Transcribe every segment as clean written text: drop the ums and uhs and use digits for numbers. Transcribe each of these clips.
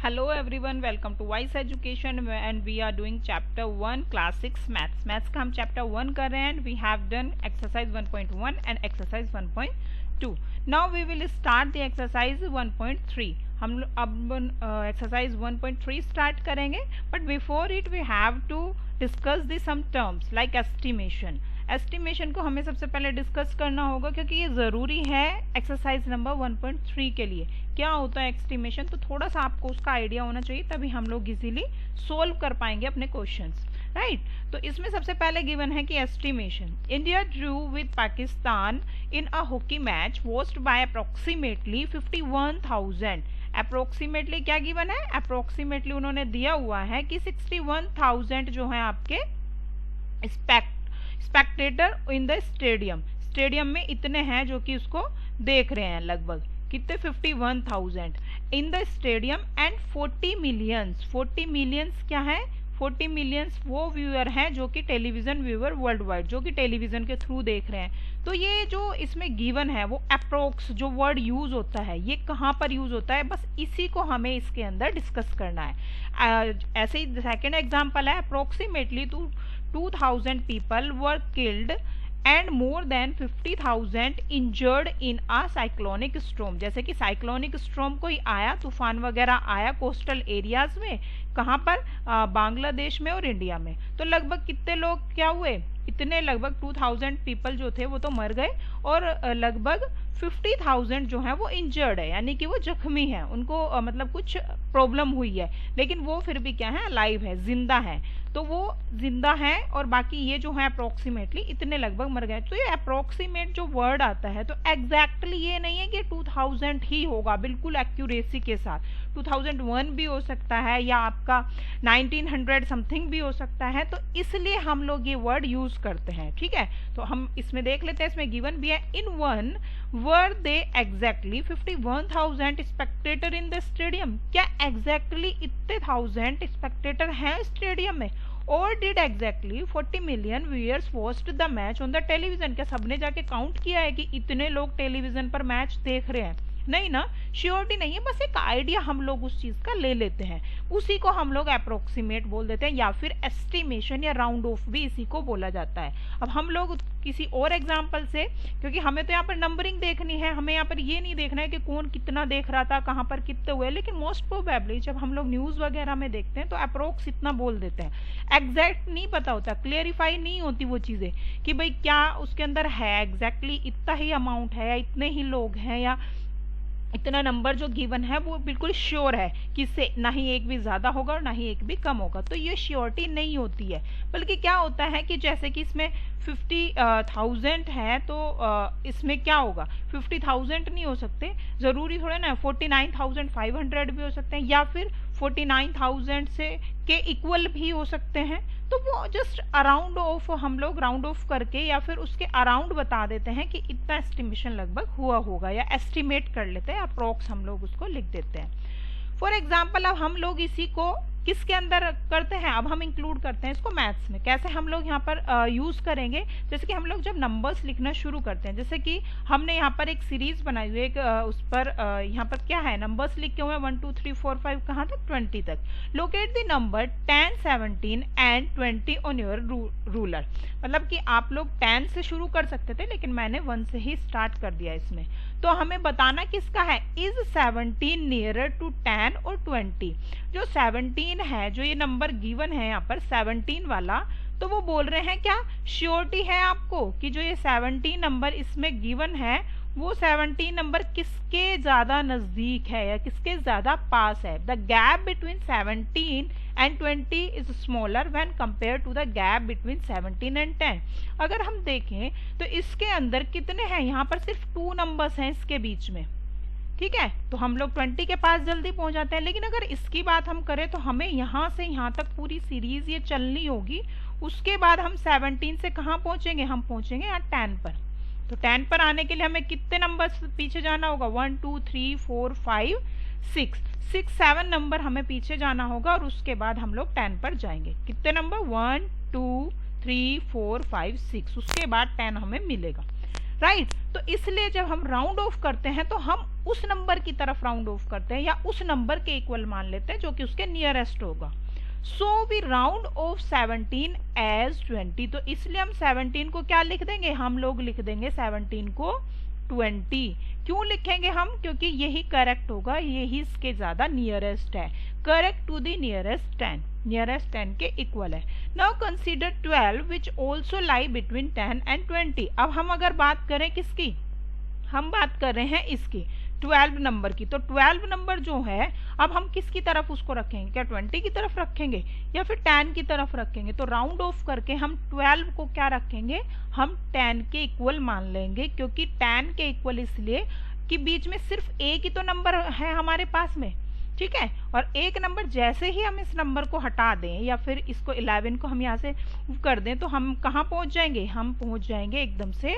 Hello everyone, welcome to Wise Education and we are doing chapter 1 class 6 maths. Maths का हम chapter 1 कर रहे हैं and we have done exercise 1.1 and exercise 1.2. Now we will start the exercise 1.3. हम अब exercise 1.3 start करेंगे, but before it we have to discuss the some terms like estimation. Estimation को हमें सबसे पहले डिस्कस करना होगा क्योंकि ये ज़रूरी है एक्सरसाइज नंबर 1.3 के लिए। क्या होता है एस्टिमेशन, तो थोड़ा सा आपको उसका आइडिया होना चाहिए, तभी हम लोग इजीली सोल्व कर पाएंगे अपने क्वेश्चंस, राइट। तो इसमें सबसे पहले गिवन है कि estimation India Drew with Pakistan in a hockey match watched bye approximately 51,000। Approximately क्या गिवन है, अप्रोक्सीमेटली उन्होंने दिया हुआ है कि 61,000 जो है आपके स्पेक्टेटर इन द स्टेडियम में इतने हैं जो कि उसको देख रहे हैं, लगभग कितने 51,000 in the stadium and 40 millions क्या है, 40 मिलियंस वो व्यूअर हैं जो कि टेलीविजन व्यूअर वर्ल्ड वाइड जो कि टेलीविजन के थ्रू देख रहे हैं। तो ये जो इसमें गिवन है वो अप्रोक्स जो वर्ड यूज होता है ये कहाँ पर यूज होता है, बस इसी को हमें इसके अंदर डिस्कस करना है। ऐसे ही सेकेंड एग्जाम्पल है approximately 2,000 people were killed and more than 50,000 injured in a cyclonic storm। जैसे कि साइक्लोनिक स्ट्रॉम कोई आया, तूफान वगैरह आया कोस्टल एरियाज में, कहाँ पर, बांग्लादेश में और इंडिया में। तो लगभग कितने लोग क्या हुए, इतने लगभग 2,000 पीपल जो थे वो तो मर गए और लगभग 50,000 जो है वो इंजर्ड है, यानी कि वो जख्मी है, उनको मतलब कुछ प्रॉब्लम हुई है, लेकिन वो फिर भी क्या है, अलाइव है, जिंदा है। तो वो जिंदा है और बाकी ये जो है अप्रोक्सीमेटली इतने लगभग मर गए। तो ये अप्रोक्सीमेट जो वर्ड आता है तो एग्जैक्टली ये नहीं है कि 2000 ही होगा बिल्कुल एक्यूरेसी के साथ, 2001 भी हो सकता है या आपका 1900 समथिंग भी हो सकता है। तो इसलिए हम लोग ये वर्ड यूज करते हैं, ठीक है। तो हम इसमें देख लेते हैं, इसमें गिवन भी है in one were they exactly 51,000 Spectator in the stadium. क्या एग्जैक्टली इतने 1000 स्पेक्टेटर हैं स्टेडियम में, और did exactly 40 million viewers watched the match on the television. क्या सबने जाके काउंट किया है कि इतने लोग टेलीविजन पर मैच देख रहे हैं, नहीं ना, श्योरिटी नहीं है, बस एक आइडिया हम लोग उस चीज का ले लेते हैं, उसी को हम लोग अप्रोक्सीमेट बोल देते हैं या फिर एस्टिमेशन या राउंड ऑफ भी इसी को बोला जाता है। अब हम लोग किसी और एग्जांपल से, क्योंकि हमें तो यहाँ पर नंबरिंग देखनी है, हमें यहाँ पर ये नहीं देखना है कि कौन कितना देख रहा था, कहाँ पर कितने हुए, लेकिन मोस्ट प्रोबेबली जब हम लोग न्यूज वगैरह में देखते हैं तो अप्रोक्स इतना बोल देते हैं, एग्जैक्ट नहीं पता होता, क्लियरिफाई नहीं होती वो चीजें कि भाई क्या उसके अंदर है, एग्जैक्टली इतना ही अमाउंट है या इतने ही लोग हैं या इतना नंबर जो गिवन है वो बिल्कुल श्योर है कि इससे ना ही एक भी ज्यादा होगा और ना ही एक भी कम होगा। तो ये श्योरिटी नहीं होती है, बल्कि क्या होता है कि जैसे कि इसमें 50,000 है तो इसमें क्या होगा, 50,000 नहीं हो सकते, जरूरी थोड़ा ना, 49,500 भी हो सकते हैं या फिर 49,000 से के इक्वल भी हो सकते हैं। तो वो जस्ट अराउंड ऑफ हम लोग राउंड ऑफ करके या फिर उसके अराउंड बता देते हैं कि इतना एस्टिमेशन लगभग हुआ होगा, या एस्टिमेट कर लेते हैं, अप्रोक्स हम लोग उसको लिख देते हैं। फॉर एग्जाम्पल अब हम लोग इसी को किसके अंदर करते हैं, अब हम इंक्लूड करते हैं इसको मैथ्स में। कैसे हम लोग यहाँ पर यूज करेंगे, जैसे कि हम लोग जब नंबर्स लिखना शुरू करते हैं, जैसे कि हमने यहाँ पर एक सीरीज बनाई हुई है, उस पर यहाँ पर क्या है, नंबर्स लिखे हुए हैं 1 2 3 4 5 कहाँ तक, 20 तक। Locate the number 10 17 and 20 on your ruler. मतलब कि आप लोग 10 से शुरू कर सकते थे, लेकिन मैंने 1 से ही स्टार्ट कर दिया इसमें। तो हमें बताना किसका है, इज 17 नियरर टू 10 और 20। जो 17 है, जो ये नंबर गिवन है यहाँ पर 17 वाला, तो वो बोल रहे हैं क्या, श्योरिटी है आपको कि जो ये 17 नंबर इसमें गिवन है वो 17 नंबर किसके ज्यादा नजदीक है या किसके ज्यादा पास है। The gap between 17 and 20 is smaller when compare to the gap between 17 and 10। अगर हम देखें तो इसके अंदर कितने हैं, यहाँ पर सिर्फ 2 नंबर्स हैं इसके बीच में, ठीक है। तो हम लोग 20 के पास जल्दी पहुंच जाते हैं, लेकिन अगर इसकी बात हम करें तो हमें यहाँ से यहाँ तक पूरी सीरीज ये चलनी होगी। उसके बाद हम 17 से कहाँ पहुंचेंगे, हम पहुंचेंगे यहाँ 10 पर। तो 10 पर आने के लिए हमें कितने नंबर पीछे जाना होगा, 1 2 3 4 5 6 7 नंबर हमें पीछे जाना होगा और उसके बाद हम लोग 10 पर जाएंगे। कितने नंबर, 1 2 3 4 5 6, उसके बाद 10 हमें मिलेगा, राइट। तो इसलिए जब हम राउंड ऑफ करते हैं तो हम उस नंबर की तरफ राउंड ऑफ करते हैं या उस नंबर के इक्वल मान लेते हैं जो कि उसके नियरेस्ट होगा। So we round off 17 as 20। तो इसलिए हम 17 को क्या लिख देंगे, हम लोग लिख देंगे 17 को 20। क्यों लिखेंगे हम, क्योंकि यही करेक्ट होगा, यही इसके ज्यादा नियरेस्ट है, correct to the nearest 10, nearest 10 के इक्वल है। Now consider 12 which also lie between 10 and 20। अब हम अगर बात करें किसकी, हम बात कर रहे हैं इसकी 12 नंबर की। तो 12 नंबर जो है अब हम किसकी तरफ उसको रखेंगे, क्या 20 की तरफ रखेंगे या फिर 10 की तरफ रखेंगे। तो राउंड ऑफ करके हम 12 को क्या रखेंगे, हम 10 के इक्वल मान लेंगे, क्योंकि 10 के इक्वल इसलिए कि बीच में सिर्फ एक ही तो नंबर है हमारे पास में, ठीक है। और एक नंबर जैसे ही हम इस नंबर को हटा दें या फिर इसको 11 को हम यहाँ से कर दें तो हम कहाँ पहुंच जाएंगे, हम पहुंच जाएंगे एकदम से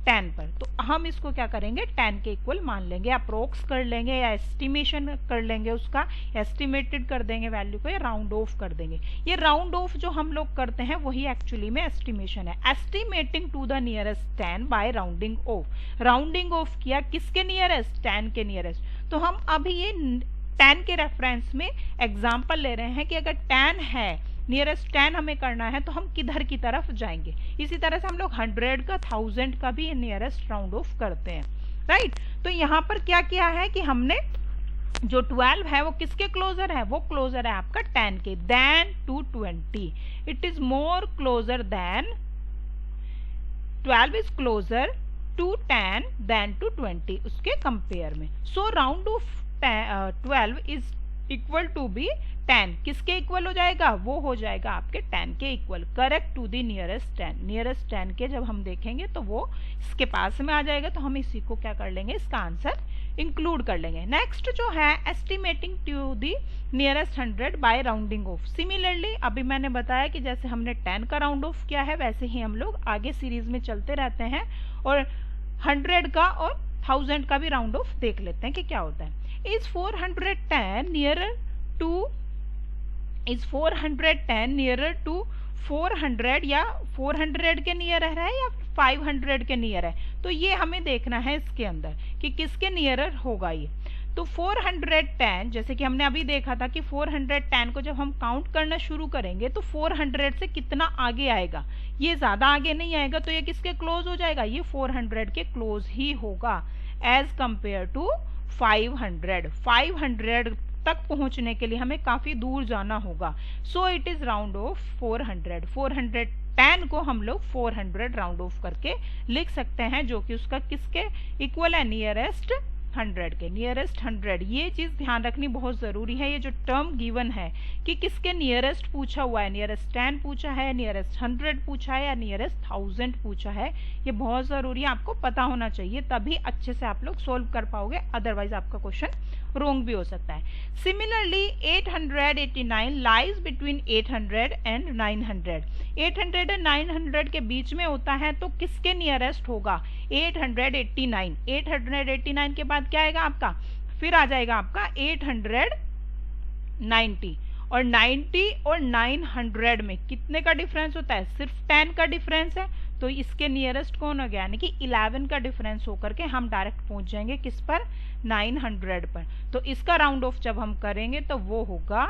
10 पर। तो हम इसको क्या करेंगे, 10 के इक्वल मान लेंगे, अप्रोक्स कर लेंगे या एस्टिमेशन कर लेंगे, उसका एस्टिमेटेड कर देंगे वैल्यू को, या राउंड ऑफ कर देंगे। ये राउंड ऑफ जो हम लोग करते हैं वही एक्चुअली में एस्टिमेशन है। Estimating to the nearest 10 by rounding off. Rounding off किया किसके नियरेस्ट, 10 के नियरेस्ट। तो हम अभी ये 10 के रेफरेंस में एग्जाम्पल ले रहे हैं कि अगर 10 है, नियरेस्ट 10 हमें करना है तो हम किधर की तरफ जाएंगे। इसी तरह से हम लोग 100 का 1000 का भी नियरेस्ट राउंड ऑफ करते हैं, राइट। तो यहाँ पर क्या किया है कि हमने जो 12 है वो किसके क्लोजर है, वो क्लोजर है आपका 10 के, then to 20। It is more closer than 12 is closer to 10 then to 20 उसके कंपेयर में। So round off 12 is equal to be 10। किसके इक्वल हो जाएगा, वो हो जाएगा आपके 10 के equal, correct to the nearest 10। Nearest 10 के जब हम देखेंगे तो वो इसके पास में आ जाएगा, तो हम इसी को क्या कर लेंगे, इसका आंसर इंक्लूड कर लेंगे। नेक्स्ट जो है estimating to the nearest 100 by rounding off. Similarly अभी मैंने बताया कि जैसे हमने 10 का राउंड ऑफ किया है वैसे ही हम लोग आगे सीरीज में चलते रहते हैं और 100 का और 1000 का भी राउंड ऑफ देख लेते हैं कि क्या होता है। Is 410 nearer to 400 या 400 के नियर है या 500 के नियर है, तो ये हमें देखना है इसके अंदर कि किसके नियरर होगा ये। तो 410 जैसे कि हमने अभी देखा था कि 410 को जब हम काउंट करना शुरू करेंगे तो 400 से कितना आगे आएगा, ये ज्यादा आगे नहीं आएगा, तो ये किसके क्लोज हो जाएगा, ये 400 के क्लोज ही होगा एज कंपेयर टू 500 तक पहुंचने के लिए हमें काफी दूर जाना होगा। So it is round of 410 को हम लोग 400 राउंड ऑफ करके लिख सकते हैं, जो कि उसका किसके इक्वल है, नियरेस्ट 100 के, नियरेस्ट 100। ये चीज ध्यान रखनी बहुत जरूरी है, ये जो टर्म गिवन है कि किसके नियरेस्ट पूछा हुआ है, नियरेस्ट 10 पूछा है, नियरेस्ट 100 पूछा है या नियरेस्ट 1000 पूछा है, ये बहुत जरूरी है, आपको पता होना चाहिए, तभी अच्छे से आप लोग सोल्व कर पाओगे, अदरवाइज आपका क्वेश्चन रोंग भी हो सकता है। Similarly 889 lies between 800 and 900। 800 and 900 के बीच में होता है, तो किसके नियरेस्ट होगा, 889। 889 के बाद क्या आएगा आपका, फिर आ जाएगा आपका 890। और 90 और 900 में कितने का डिफरेंस होता है, सिर्फ 10 का डिफरेंस है, तो इसके नियरेस्ट कौन हो गया, यानी कि 11 का डिफरेंस होकर के हम डायरेक्ट पहुंच जाएंगे किस पर, 900 पर। तो इसका राउंड ऑफ जब हम करेंगे तो वो होगा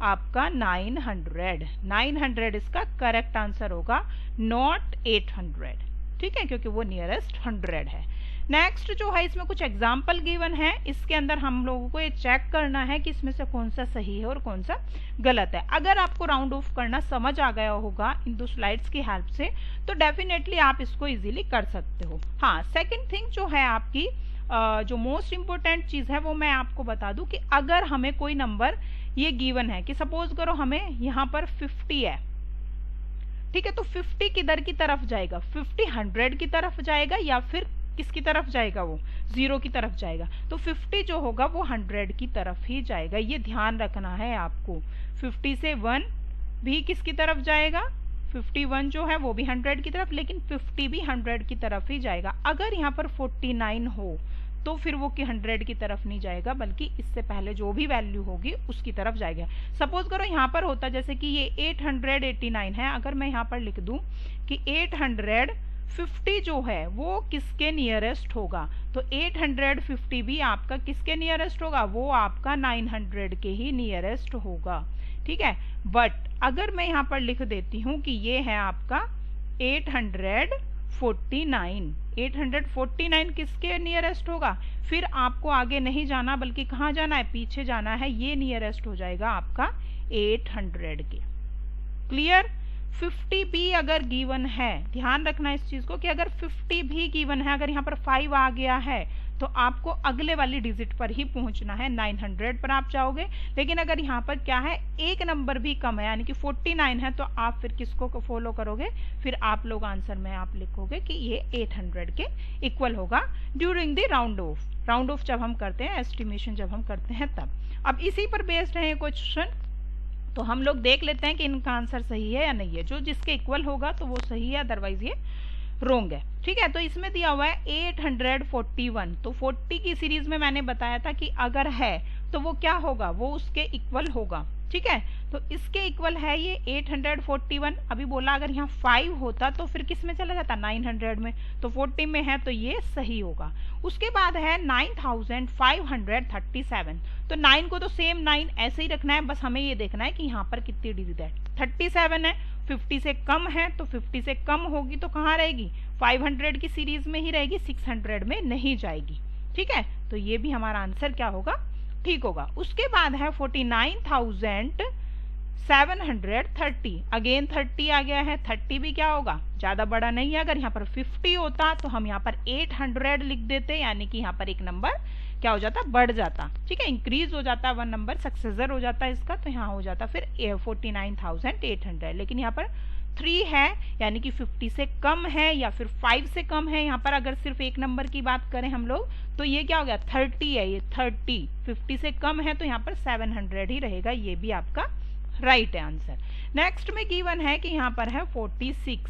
आपका 900। 900 इसका करेक्ट आंसर होगा, नॉट 800, ठीक है, क्योंकि वो नियरेस्ट 100 है। नेक्स्ट जो है इसमें कुछ एग्जाम्पल गिवन है, इसके अंदर हम लोगों को ये चेक करना है कि इसमें से कौन सा सही है और कौन सा गलत है। अगर आपको राउंड ऑफ करना समझ आ गया होगा इन दो स्लाइड्स की हेल्प से तो डेफिनेटली आप इसको इजीली कर सकते हो। हाँ, सेकंड थिंग जो है आपकी जो मोस्ट इंपोर्टेंट चीज है वो मैं आपको बता दूं कि अगर हमें कोई नंबर ये गिवन है कि सपोज करो हमें यहाँ पर 50 है, ठीक है, तो 50 किधर की तरफ जाएगा, 50 100 की तरफ जाएगा या फिर किसकी तरफ जाएगा, वो 0 की तरफ जाएगा। तो 50 जो होगा वो 100 की तरफ ही जाएगा, ये ध्यान रखना है आपको। 50 से 1 भी किसकी तरफ जाएगा, 51 जो है वो भी 100 की तरफ, लेकिन 50 भी 100 की तरफ ही जाएगा। अगर यहाँ पर 49 हो तो फिर वो 100 की तरफ नहीं जाएगा, बल्कि इससे पहले जो भी वैल्यू होगी उसकी तरफ जाएगा। सपोज करो यहाँ पर होता जैसे कि ये 889 है, अगर मैं यहाँ पर लिख दूं कि 50 जो है वो किसके नियरेस्ट होगा, तो 850 भी आपका किसके नियरेस्ट होगा, वो आपका 900 के ही नियरेस्ट होगा। ठीक है, बट अगर मैं यहाँ पर लिख देती हूँ कि ये है आपका 849 किसके नियरेस्ट होगा, फिर आपको आगे नहीं जाना बल्कि कहाँ जाना है, पीछे जाना है, ये नियरेस्ट हो जाएगा आपका 800 के। क्लियर। 50 भी अगर गिवन है, ध्यान रखना इस चीज को कि अगर 50 भी गिवन है, अगर यहाँ पर 5 आ गया है तो आपको अगले वाली डिजिट पर ही पहुंचना है, 900 पर आप जाओगे। लेकिन अगर यहाँ पर क्या है, एक नंबर भी कम है यानी कि 49 है, तो आप फिर किसको फॉलो करोगे, फिर आप लोग आंसर में आप लिखोगे कि ये 800 के इक्वल होगा ड्यूरिंग द राउंड ऑफ जब हम करते हैं, एस्टिमेशन जब हम करते हैं तब। अब इसी पर बेस्ड है क्वेश्चन, तो हम लोग देख लेते हैं कि इनका आंसर सही है या नहीं है। जो जिसके इक्वल होगा तो वो सही है, अदरवाइज ये रोंग है। ठीक है, तो इसमें दिया हुआ है 841, तो 40 की सीरीज में मैंने बताया था कि अगर है तो वो क्या होगा, वो उसके इक्वल होगा। ठीक है, तो इसके इक्वल है ये 841। अभी बोला अगर यहाँ 5 होता तो फिर किस में चला जाता, 900 में, तो 40 में है तो ये सही होगा। उसके बाद है 9537, तो 9 को तो सेम 9 ऐसे ही रखना है, बस हमें ये देखना है कि यहाँ पर कितनी डिजिट है, 37 है, 50 से कम है, तो 50 से कम होगी तो कहाँ रहेगी, 500 की सीरीज में ही रहेगी, 600 में नहीं जाएगी। ठीक है, तो ये भी हमारा आंसर क्या होगा, ठीक होगा। उसके बाद है 49,730, अगेन 30 आ गया है, 30 भी क्या होगा, ज्यादा बड़ा नहीं है। अगर यहाँ पर 50 होता तो हम यहाँ पर 800 लिख देते, यानी कि यहाँ पर एक नंबर क्या हो जाता, बढ़ जाता। ठीक है, इंक्रीज हो जाता, 1 नंबर सक्सेसर हो जाता है इसका, तो यहाँ हो जाता फिर 49,800। लेकिन यहाँ पर 3 है यानी कि 50 से कम है या फिर 5 से कम है। यहाँ पर अगर सिर्फ एक नंबर की बात करें हम लोग तो ये क्या हो गया, 30 है, ये 30, 50 से कम है तो यहाँ पर 700 ही रहेगा, ये भी आपका राइट है आंसर। नेक्स्ट में गिवन है कि यहाँ पर है 46,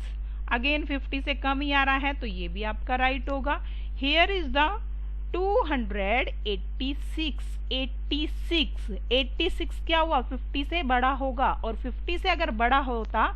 अगेन 50 से कम ही आ रहा है तो ये भी आपका राइट होगा। हियर इज द 286 क्या हुआ, 50 से बड़ा होगा, और 50 से अगर बड़ा होगा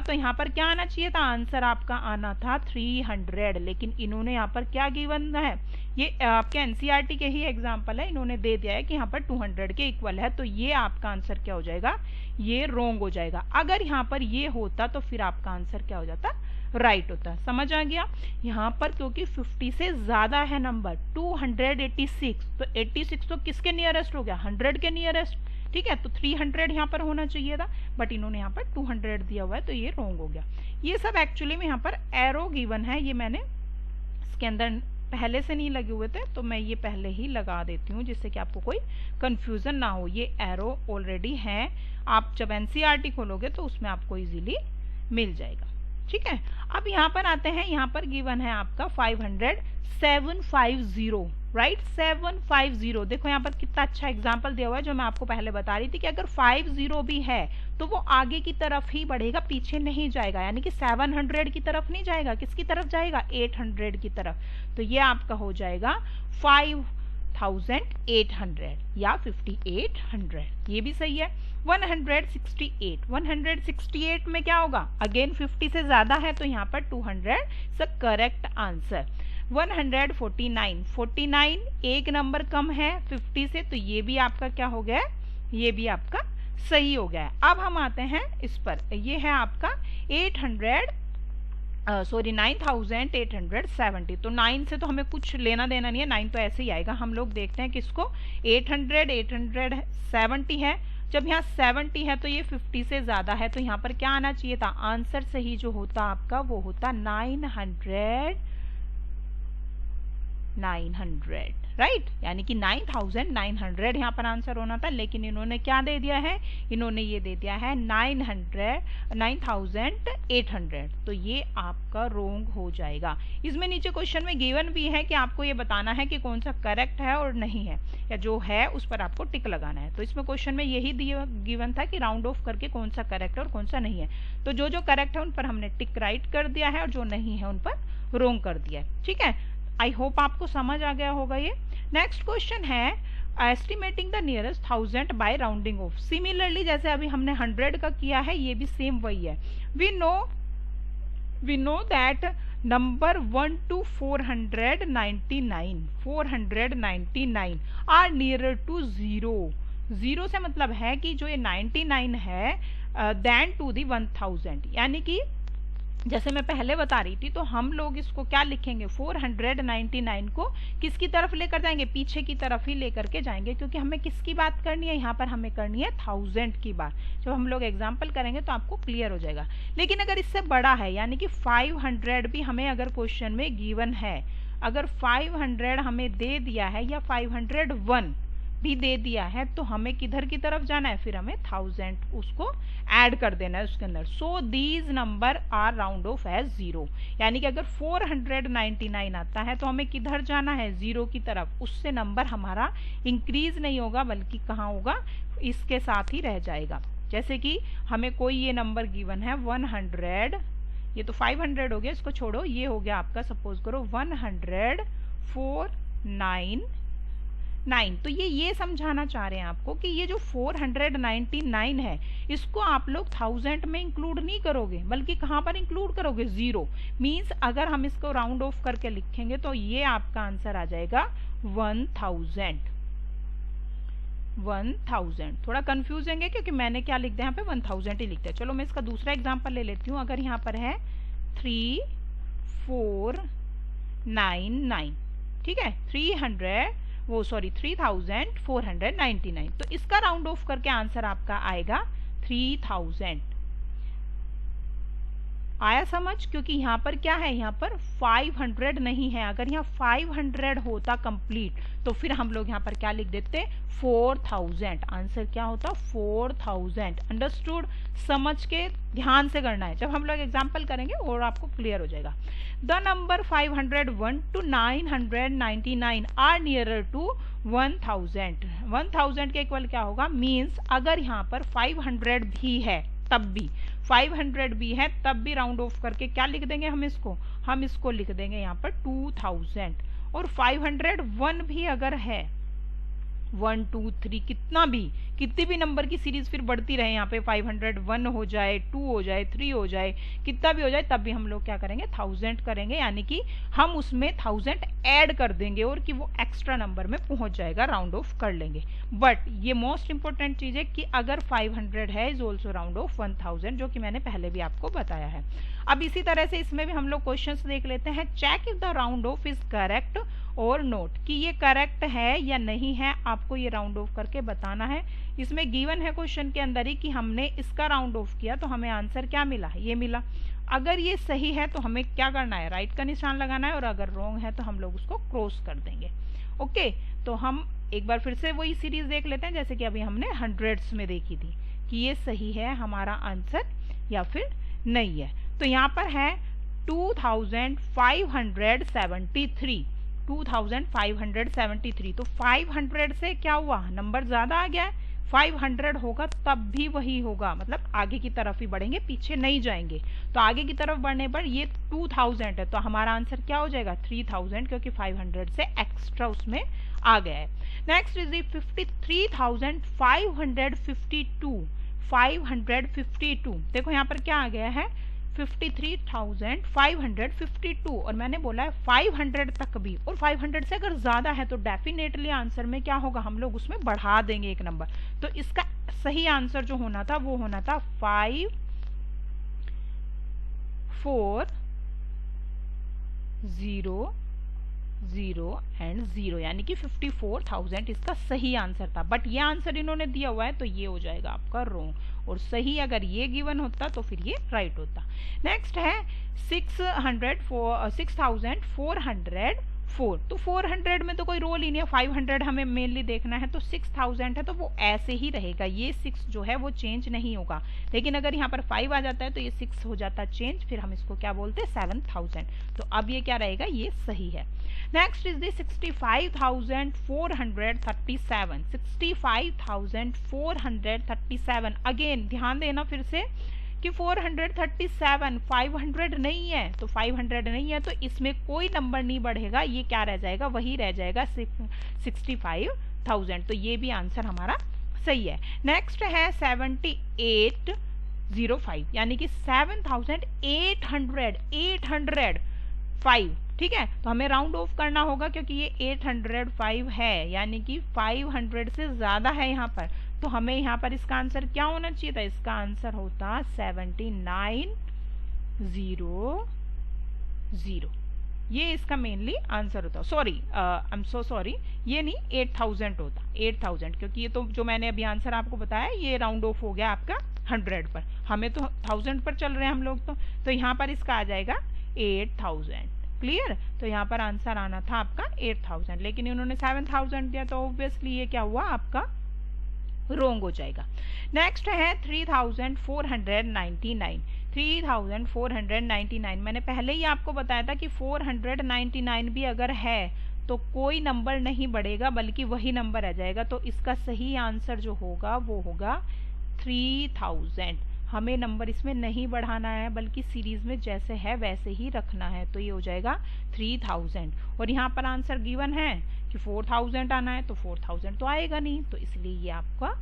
तो यहाँ पर क्या आना चाहिए था, आंसर आपका आना था 300। लेकिन इन्होंने यहाँ पर क्या गिवन है, ये आपके एनसीईआरटी के ही एग्जाम्पल है, इन्होंने दे दिया है कि यहाँ पर 200 के इक्वल है, तो ये आपका आंसर क्या हो जाएगा, ये रोंग हो जाएगा। अगर यहाँ पर ये होता तो फिर आपका आंसर क्या हो जाता, राइट होता। समझ आ गया। यहाँ पर क्योंकि 50 से ज्यादा है नंबर 286, तो 86 तो किसके नियरेस्ट हो गया, 100 के नियरेस्ट। ठीक है, तो 300 यहाँ पर होना चाहिए था, बट इन्होंने यहाँ पर 200 दिया हुआ है, तो ये रॉन्ग हो गया। ये सब एक्चुअली में यहाँ पर एरो गिवन है, ये मैंने इसके अंदर पहले से नहीं लगे हुए थे, तो मैं ये पहले ही लगा देती हूँ जिससे कि आपको कोई कंफ्यूजन ना हो। ये एरो ऑलरेडी है, आप जब एनसीईआरटी खोलोगे तो उसमें आपको इजीली मिल जाएगा। ठीक है, अब यहाँ पर आते हैं, यहाँ पर गिवन है आपका 750, राइट, 750। देखो यहाँ पर कितना अच्छा एग्जाम्पल दिया हुआ है, जो मैं आपको पहले बता रही थी कि अगर 50 भी है तो वो आगे की तरफ ही बढ़ेगा, पीछे नहीं जाएगा, यानी कि 700 की तरफ नहीं जाएगा, किसकी तरफ जाएगा, 800 की तरफ। तो ये आपका हो जाएगा 5800 या 5800, ये भी सही है। 168 में क्या होगा, अगेन 50 से ज्यादा है तो यहाँ पर 200 इज द करेक्ट आंसर। 149 एक नंबर कम है 50 से, तो ये भी आपका क्या हो गया, ये भी आपका सही हो गया है। अब हम आते हैं इस पर, ये है आपका 9870, तो 9 से तो हमें कुछ लेना देना नहीं है, 9 तो ऐसे ही आएगा। हम लोग देखते हैं किसको, 870 है, जब यहाँ 70 है तो ये 50 से ज्यादा है, तो यहाँ पर क्या आना चाहिए था, आंसर सही जो होता आपका वो होता 900, राइट, यानी कि 9900 यहाँ पर आंसर होना था, लेकिन इन्होंने क्या दे दिया है, इन्होंने ये दे दिया है 9800, तो ये आपका रोंग हो जाएगा। इसमें नीचे क्वेश्चन में गिवन भी है कि आपको ये बताना है कि कौन सा करेक्ट है और नहीं है, या जो है उस पर आपको टिक लगाना है। तो इसमें क्वेश्चन में यही गिवन था कि राउंड ऑफ करके कौन सा करेक्ट है और कौन सा नहीं है, तो जो जो करेक्ट है उन पर हमने टिक राइट कर दिया है और जो नहीं है उन पर रोंग कर दिया है। ठीक है, आई होप आपको समझ आ गया होगा ये। नेक्स्ट क्वेश्चन है estimating the nearest 1000 by rounding off. Similarly जैसे अभी हमने 100 का किया है, ये भी सेम वही है। We know that number 1 to 499 are nearer to 0. 0 से मतलब है कि जो ये 99 है than to the 1000, यानी कि जैसे मैं पहले बता रही थी, तो हम लोग इसको क्या लिखेंगे, 499 को किसकी तरफ लेकर जाएंगे, पीछे की तरफ ही लेकर के जाएंगे, क्योंकि हमें किसकी बात करनी है, यहाँ पर हमें करनी है 1000 की बात। जब हम लोग एग्जाम्पल करेंगे तो आपको क्लियर हो जाएगा। लेकिन अगर इससे बड़ा है, यानी कि 500 भी हमें अगर क्वेश्चन में गिवन है, अगर 500 हमें दे दिया है या 501 भी दे दिया है, तो हमें किधर की तरफ जाना है, फिर हमें 1000 उसको ऐड कर देना है उसके अंदर। So these number are round off as 0, यानी कि अगर 499 आता है तो हमें किधर जाना है, 0 की तरफ। उससे नंबर हमारा इंक्रीज नहीं होगा, बल्कि कहाँ होगा, इसके साथ ही रह जाएगा। जैसे कि हमें कोई ये नंबर गिवन है 100, ये तो 500 हो गया, इसको छोड़ो, ये हो गया आपका, सपोज करो 10499। तो ये समझाना चाह रहे हैं आपको कि ये जो 499 है, इसको आप लोग 1000 में इंक्लूड नहीं करोगे, बल्कि कहाँ पर इंक्लूड करोगे, 0। मीन्स अगर हम इसको राउंड ऑफ करके लिखेंगे तो ये आपका आंसर आ जाएगा 1000। थोड़ा कंफ्यूज होंगे क्योंकि मैंने क्या लिख दिया यहाँ पे, 1000 ही लिख दिया। चलो मैं इसका दूसरा एग्जांपल ले लेती हूँ। अगर यहाँ पर है 3499, ठीक है, 3499, तो इसका राउंड ऑफ करके आंसर आपका आएगा 3000। आया समझ? क्योंकि यहाँ पर क्या है, यहाँ पर 500 नहीं है। अगर यहाँ 500 होता कंप्लीट तो फिर हम लोग यहाँ पर क्या लिख देते, 4000। आंसर क्या होता, 4000। अंडरस्टूड? समझ के ध्यान से करना है, जब हम लोग एग्जाम्पल करेंगे और आपको क्लियर हो जाएगा। The number 501 to 999 are nearer to 1000। 1000 के इक्वल क्या होगा, मीन्स अगर यहाँ पर 500 भी है तब भी, 500 भी है तब भी राउंड ऑफ करके क्या लिख देंगे हम इसको लिख देंगे यहाँ पर 2000। और 501 भी अगर है, 1 2 3 कितनी भी नंबर की सीरीज फिर बढ़ती रहे, यहाँ पे 501 हो जाए, 2 हो जाए, 3 हो जाए, कितना भी हो जाए, तब भी हम लोग क्या करेंगे, 1000 करेंगे, यानी कि हम उसमें 1000 ऐड कर देंगे और कि वो एक्स्ट्रा नंबर में पहुंच जाएगा, राउंड ऑफ कर लेंगे। बट ये मोस्ट इंपॉर्टेंट चीज है कि अगर 500 है इज ऑल्सो राउंड ऑफ 1000, जो कि मैंने पहले भी आपको बताया है। अब इसी तरह से इसमें भी हम लोग क्वेश्चंस देख लेते हैं। Check if the round off is correct और नोट, कि ये करेक्ट है या नहीं है, आपको ये राउंड ऑफ करके बताना है। इसमें गिवन है क्वेश्चन के अंदर ही कि हमने इसका राउंड ऑफ किया तो हमें आंसर क्या मिला, ये मिला। अगर ये सही है तो हमें क्या करना है, राइट का निशान लगाना है, और अगर रॉन्ग है तो हम लोग उसको क्रॉस कर देंगे। ओके, तो हम एक बार फिर से वही सीरीज देख लेते हैं जैसे कि अभी हमने हंड्रेड्स में देखी थी, कि ये सही है हमारा आंसर या फिर नहीं है। तो यहाँ पर है 2573, 2573। तो 500 से क्या हुआ, नंबर ज्यादा आ गया है, 500 होगा तब भी वही होगा, मतलब आगे की तरफ ही बढ़ेंगे, पीछे नहीं जाएंगे। तो आगे की तरफ बढ़ने पर ये 2000 है, तो हमारा आंसर क्या हो जाएगा, 3000, क्योंकि 500 से एक्स्ट्रा उसमें आ गया है। Next is 53,552। देखो यहाँ पर क्या आ गया है, 53,552, और मैंने बोला है 500 तक भी, और 500 से अगर ज्यादा है तो डेफिनेटली आंसर में क्या होगा, हम लोग उसमें बढ़ा देंगे एक नंबर। तो इसका सही आंसर जो होना था वो होना था 540 यानी कि 54,000 इसका सही आंसर था। बट ये आंसर इन्होंने दिया हुआ है तो ये हो जाएगा आपका रॉन्ग, और सही अगर ये गिवन होता तो फिर ये राइट होता। नेक्स्ट है 6,404। तो 400 में तो कोई रोल ही नहीं है, 500 हमें मेनली देखना है, तो 6000 है तो वो ऐसे ही रहेगा, ये 6 जो है वो चेंज नहीं होगा। लेकिन अगर यहाँ पर 5 आ जाता है तो ये 6 हो जाता है चेंज, फिर हम इसको क्या बोलते हैं, 7000। तो अब ये क्या रहेगा, ये सही है। Next is the 65,437। 65,437 अगेन ध्यान देना फिर से कि 437 500 नहीं है, तो 500 नहीं है तो इसमें कोई नंबर नहीं बढ़ेगा, ये क्या रह जाएगा, वही रह जाएगा 65,000। तो ये भी आंसर हमारा सही है। नेक्स्ट है 7805, यानी कि 7,800 5, ठीक है। तो हमें राउंड ऑफ करना होगा क्योंकि ये 805 है, यानी कि 500 से ज्यादा है यहाँ पर, तो हमें यहाँ पर इसका आंसर क्या होना चाहिए था, इसका आंसर होता 7900, ये इसका मेनली आंसर होता। Sorry, I am so sorry, ये नहीं 8000 होता, 8000, क्योंकि ये तो जो मैंने अभी आंसर आपको बताया ये राउंड ऑफ हो गया आपका 100 पर, हमें तो 1000 पर चल रहे हैं हम लोग तो यहाँ पर इसका आ जाएगा 8000। क्लियर। तो यहाँ पर आंसर आना था आपका 8000, लेकिन इन्होंने 7000 दिया, तो ऑब्वियसली ये क्या हुआ आपका रोंग हो जाएगा। नेक्स्ट है 3499। 3499 मैंने पहले ही आपको बताया था कि 499 भी अगर है तो कोई नंबर नहीं बढ़ेगा बल्कि वही नंबर आ जाएगा, तो इसका सही आंसर जो होगा वो होगा 3000। हमें नंबर इसमें नहीं बढ़ाना है बल्कि सीरीज में जैसे है वैसे ही रखना है, तो ये हो जाएगा 3000। और यहाँ पर आंसर गिवन है कि 4000 आना है, तो 4000 तो आएगा नहीं, तो इसलिए ये आपका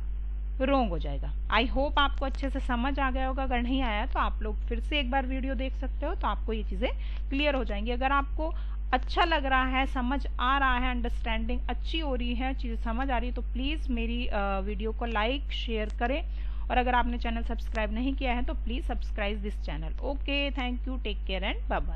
रोंग हो जाएगा। आई होप आपको अच्छे से समझ आ गया होगा, अगर नहीं आया तो आप लोग फिर से एक बार वीडियो देख सकते हो, तो आपको ये चीज़ें क्लियर हो जाएंगी। अगर आपको अच्छा लग रहा है, समझ आ रहा है, अंडरस्टैंडिंग अच्छी हो रही है, चीज़ें समझ आ रही है, तो प्लीज़ मेरी वीडियो को लाइक शेयर करें, और अगर आपने चैनल सब्सक्राइब नहीं किया है तो please subscribe this channel. Okay, thank you, take care and bye bye.